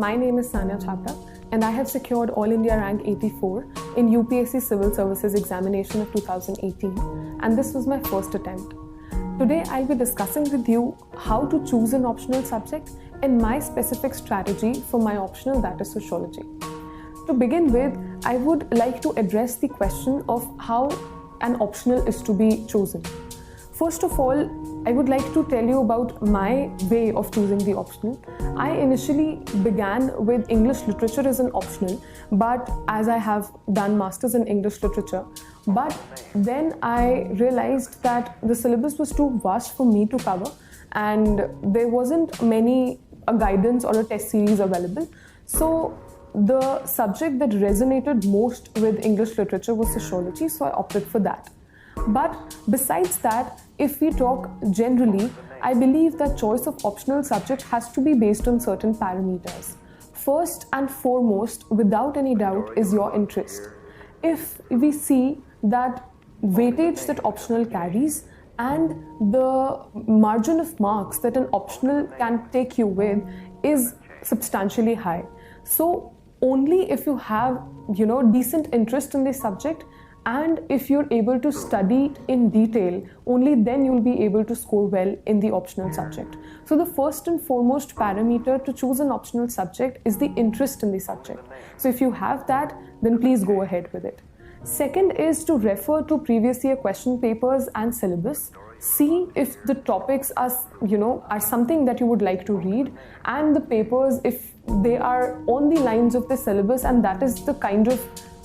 My name is Sanya Chhabra and I have secured All India rank 84 in UPSC Civil Services examination of 2018, and this was my first attempt. Today I'll be discussing with you how to choose an optional subject and my specific strategy for my optional, that is Sociology. To begin with, I would like to address the question of how an optional is to be chosen. First of all, I would like to tell you about my way of choosing the optional. I initially began with English literature as an optional, but as I have done masters in English literature, but then I realized that the syllabus was too vast for me to cover and there wasn't a guidance or a test series available. So the subject that resonated most with English literature was Sociology, so I opted for that. But besides that, if we talk generally, I believe that choice of optional subject has to be based on certain parameters. First and foremost, without any doubt, is your interest. If we see that weightage that optional carries and the margin of marks that an optional can take you with is substantially high. So only if you have, decent interest in the subject and if you're able to study it in detail, only then you'll be able to score well in the optional subject. So the first and foremost parameter to choose an optional subject is the interest in the subject. So if you have that, then please go ahead with it. Second is to refer to previous year question papers and syllabus. See if the topics are something that you would like to read, and the papers, if they are on the lines of the syllabus and that is the kind of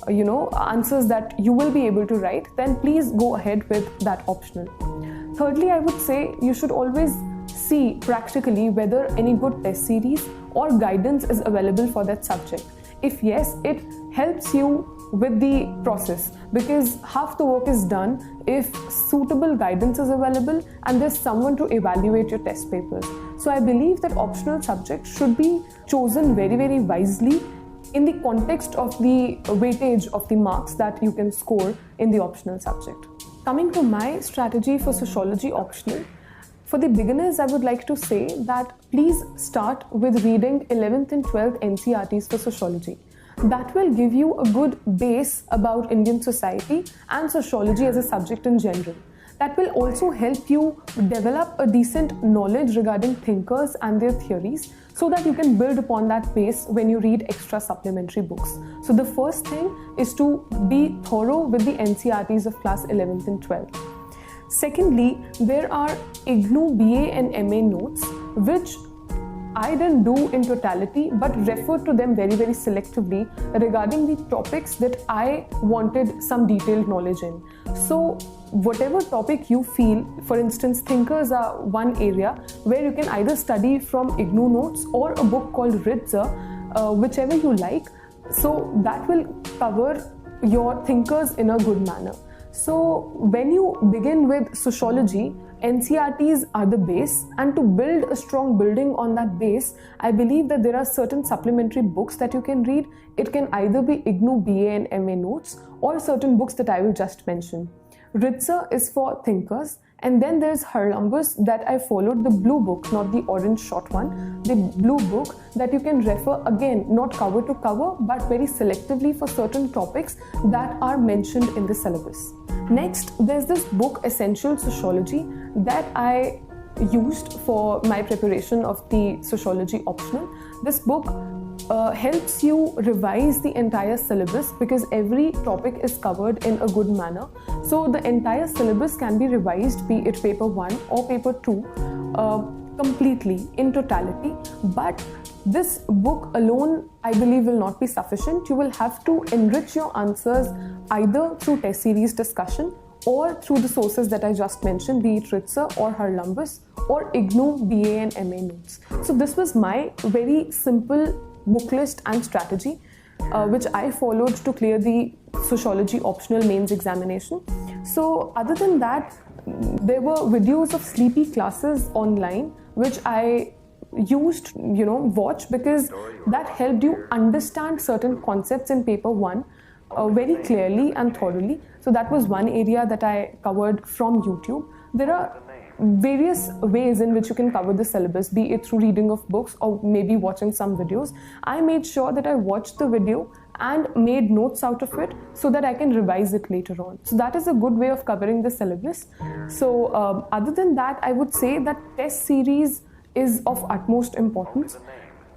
answers that you will be able to write, then please go ahead with that optional. Thirdly, I would say you should always see practically whether any good test series or guidance is available for that subject. If yes, it helps you with the process, because half the work is done if suitable guidance is available and there's someone to evaluate your test papers. So I believe that optional subjects should be chosen very, very wisely in the context of the weightage of the marks that you can score in the optional subject. Coming to my strategy for Sociology optional, for the beginners, I would like to say that please start with reading 11th and 12th NCERTs for Sociology. That will give you a good base about Indian society and sociology as a subject in general. That will also help you develop a decent knowledge regarding thinkers and their theories, so that you can build upon that base when you read extra supplementary books. So the first thing is to be thorough with the NCERTs of class 11th and 12th. Secondly, there are IGNOU BA and MA notes, which I didn't do in totality but referred to them very, very selectively regarding the topics that I wanted some detailed knowledge in. So whatever topic you feel, for instance, thinkers are one area where you can either study from IGNOU notes or a book called Ritzer, whichever you like. So that will cover your thinkers in a good manner. So when you begin with Sociology, NCERTs are the base, and to build a strong building on that base, I believe that there are certain supplementary books that you can read. It can either be IGNOU BA and MA notes or certain books that I will just mention. Ritzer is for thinkers, and then there's Harlambus that I followed, the blue book, not the orange short one, the blue book that you can refer, again, not cover to cover but very selectively for certain topics that are mentioned in the syllabus. Next, there's this book Essential Sociology that I used for my preparation of the Sociology optional. This book helps you revise the entire syllabus because every topic is covered in a good manner. So the entire syllabus can be revised, be it paper 1 or paper 2, completely in totality. But this book alone, I believe, will not be sufficient. You will have to enrich your answers either through test series discussion or through the sources that I just mentioned, be it Ritzer or Harlambus or IGNOU BA and MA notes. So this was my very simple book list and strategy which I followed to clear the Sociology optional mains examination. So other than that, there were videos of sleepy classes online which I used, watch, because that helped you understand certain concepts in paper 1 very clearly and thoroughly. So that was one area that I covered from YouTube. There are various ways in which you can cover the syllabus, be it through reading of books or maybe watching some videos. I made sure that I watched the video and made notes out of it so that I can revise it later on. So that is a good way of covering the syllabus. So other than that, I would say that test series is of utmost importance.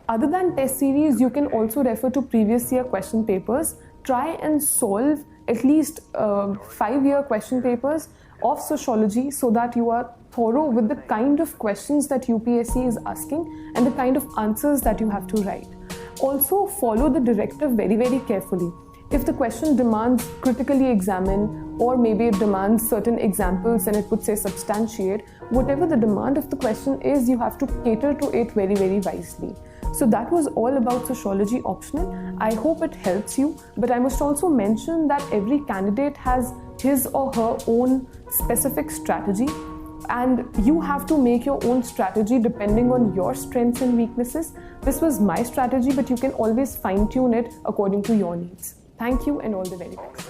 Other than test series, you can also refer to previous year question papers. Try and solve at least 5-year question papers of sociology so that you are thorough with the kind of questions that UPSC is asking and the kind of answers that you have to write. Also, follow the directive very, very carefully. If the question demands critically examine, or maybe it demands certain examples and it would say substantiate, whatever the demand of the question is, you have to cater to it very, very wisely. So that was all about sociology optional. I hope it helps you, but I must also mention that every candidate has his or her own specific strategy, and you have to make your own strategy depending on your strengths and weaknesses. This was my strategy, but you can always fine-tune it according to your needs. Thank you and all the very best.